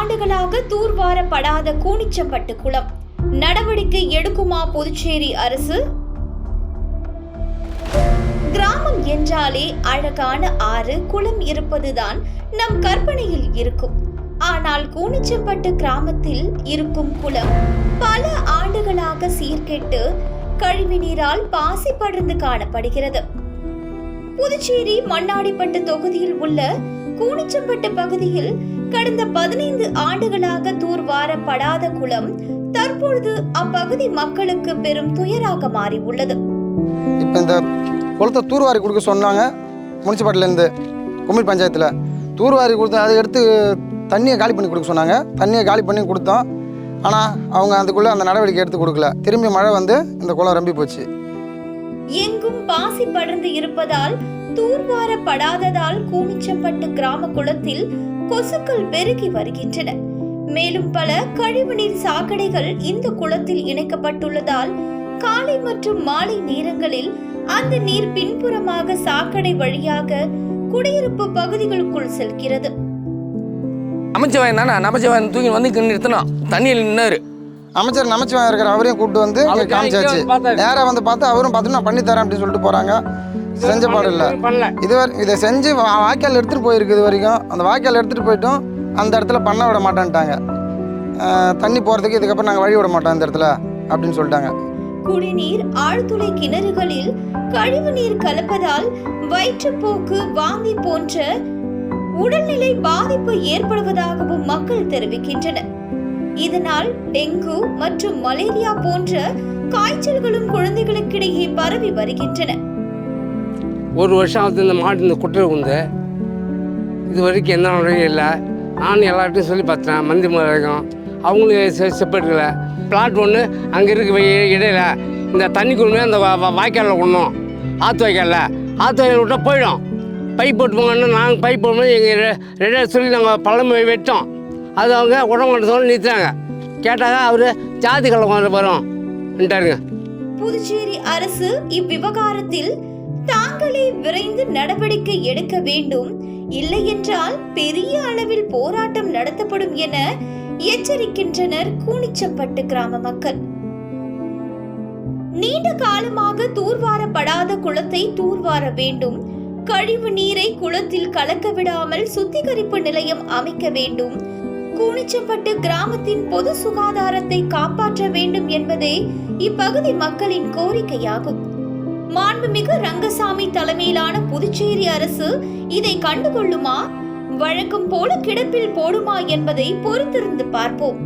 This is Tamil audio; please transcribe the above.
ஆண்டுகளாக தூர்வாரப்படாத கூனிச்சம்பட்டு குளம் நடவடிக்கை எடுக்குமா புதுச்சேரி அரசு? கிராமம் என்றாலே அழகான ஆறு குளம் இருப்பதுதான் நம் கற்பனையில் இருக்கும். ஆனால் கூனிச்சம்பட்டு கிராமத்தில் இருக்கும் குளம் பல ஆண்டுகளாக சீர்கெட்டு கழிவுநீரால் பாசி படர்ந்து காணப்படுகிறது. புதுச்சேரி மண்ணாடிப்பட்டு தொகுதியில் உள்ள கூனிச்சம்பட்டு பகுதியில் கடந்த 15 ஆண்டுகளாக தூர்வாரப்படாத குளம் தற்பொழுது அப்பகுதி மக்களுக்கு பெரும் துயராக மாறி உள்ளது. இப்போ இந்த குளத்தை தூர்வாரி கொடுக்க சொன்னாங்க. முனிசிபாலிட்டிலேருந்து கும்மிடி பஞ்சாயத்தில் தூர்வாரி கொடுத்து அதை எடுத்து தண்ணியை காலி பண்ணி கொடுக்க சொன்னாங்க. தண்ணியை காலி பண்ணி கொடுத்தோம். ஆனால் அவங்க அதுக்குள்ளே அந்த நடவடிக்கை எடுத்து கொடுக்கல. திரும்பி மழை வந்து இந்த குளம் ரம்பி போச்சு. எங்கும் பாசி படர்ந்து இருப்பதால் தூர்வாரப்படாததால் கூனிச்சம்பட்டு கிராம குளத்தில் கொசுக்கள் பெருகி வருகின்றன. மேலும் பல கழிவுநீர் சாக்கடைகள் இந்த குளத்தில் இணைக்கப்பட்டுள்ளதால் காலை மற்றும் மாலை நேரங்களில் அந்த நீர் பின்புறமாக சாக்கடை வழியாக குடியிருப்பு பகுதிகளுக்குள் செல்கிறது. அமைச்சர் தானே, நமச்சிவாயன் தூக்கி வந்து நிறுத்தணும். தண்ணியில் நின்னாரு அமைச்சர் நமச்சிவாயன் இருக்கிற அவரையும் கூப்பிட்டு வந்து இங்கே காமிச்சாச்சு. நேராக வந்து பார்த்தா அவரும் பார்த்து நான் பண்ணித்தரேன் அப்படின்னு சொல்லிட்டு போகிறாங்க. செஞ்ச பாடு இல்லை. இதை செஞ்சு வாய்க்கால் எடுத்துகிட்டு போயிருக்கு. இது வரைக்கும் அந்த வாய்க்கால் எடுத்துகிட்டு போயிட்டோம். அந்த இடத்துல பண்ண விட மாட்டேன்ட்டாங்க. தண்ணி போகிறதுக்கு இதுக்கப்புறம் நாங்கள் வழி விட மாட்டோம் இந்த இடத்துல அப்படின்னு சொல்லிட்டாங்க. குடிநீர் ஆழ்துளை கிணறுகளில் கழிவுநீர் கலப்பதால் வயிற்றுப்போக்கு, வாந்தி போன்ற உடல்நிலை பாதிப்பு ஏற்படுவதாகவும் மக்கள் தெரிவிக்கின்றனர். இதனால் டெங்கு மற்றும் மலேரியா போன்ற காய்ச்சல்களும் குழந்தைகளுக்கிடையே பரவி வருகின்றன. ஒரு வருஷம் ஆகுது இந்த மாட்டு இந்த குட்டை வந்து இது வரைக்கும் எந்த நடவடிக்கை இல்லை. நான் எல்லார்ட்டையும் சொல்லி பார்த்தேன். மந்தி வரைக்கும் அவங்களும் செப்பெடுக்கலை. பிளாட் ஒன்று அங்கே இருக்க இடையில இந்த தண்ணி குழுமே அந்த வாய்க்காலில் விடணும். ஆற்று வாய்க்காலில் விட்டால் போயிடும். பைப் போட்டு போங்கன்னா நாங்கள் பைப் போடும்போது எங்கள் ரெடியாக சொல்லி நாங்கள் பழமை வெட்டோம். அது அவங்க உடம்பு சொல்லி நிறுத்தாங்க. கேட்டாங்க அவர் ஜாதி கலவரம் வரும்ட்டாருங்க. புதுச்சேரி அரசு இவ்விவகாரத்தில் தாங்களே விரைந்து நடவடிக்கை எடுக்க வேண்டும், இல்லை என்றால் பெரிய அளவில் போராட்டம் நடத்தப்படும் என எச்சரிக்கின்றனர் கூனிச்சம்பட்டு கிராம மக்கள். நீண்ட காலமாக தூர்வாரப்படாத குளத்தை தூர்வார வேண்டும், கழிவு நீரை குளத்தில் கலக்க விடாமல் சுத்திகரிப்பு நிலையம் அமைக்க வேண்டும், கூனிச்சம்பட்டு கிராமத்தின் பொது சுகாதாரத்தை காப்பாற்ற வேண்டும் என்பதே இப்பகுதி மக்களின் கோரிக்கையாகும். மாண்புமிகு ரங்கசாமி தலைமையிலான புதுச்சேரி அரசு இதை கண்டுகொள்ளுமா, வழக்கம் போல கிடப்பில் போடுமா என்பதை பொறுத்திருந்து பார்ப்போம்.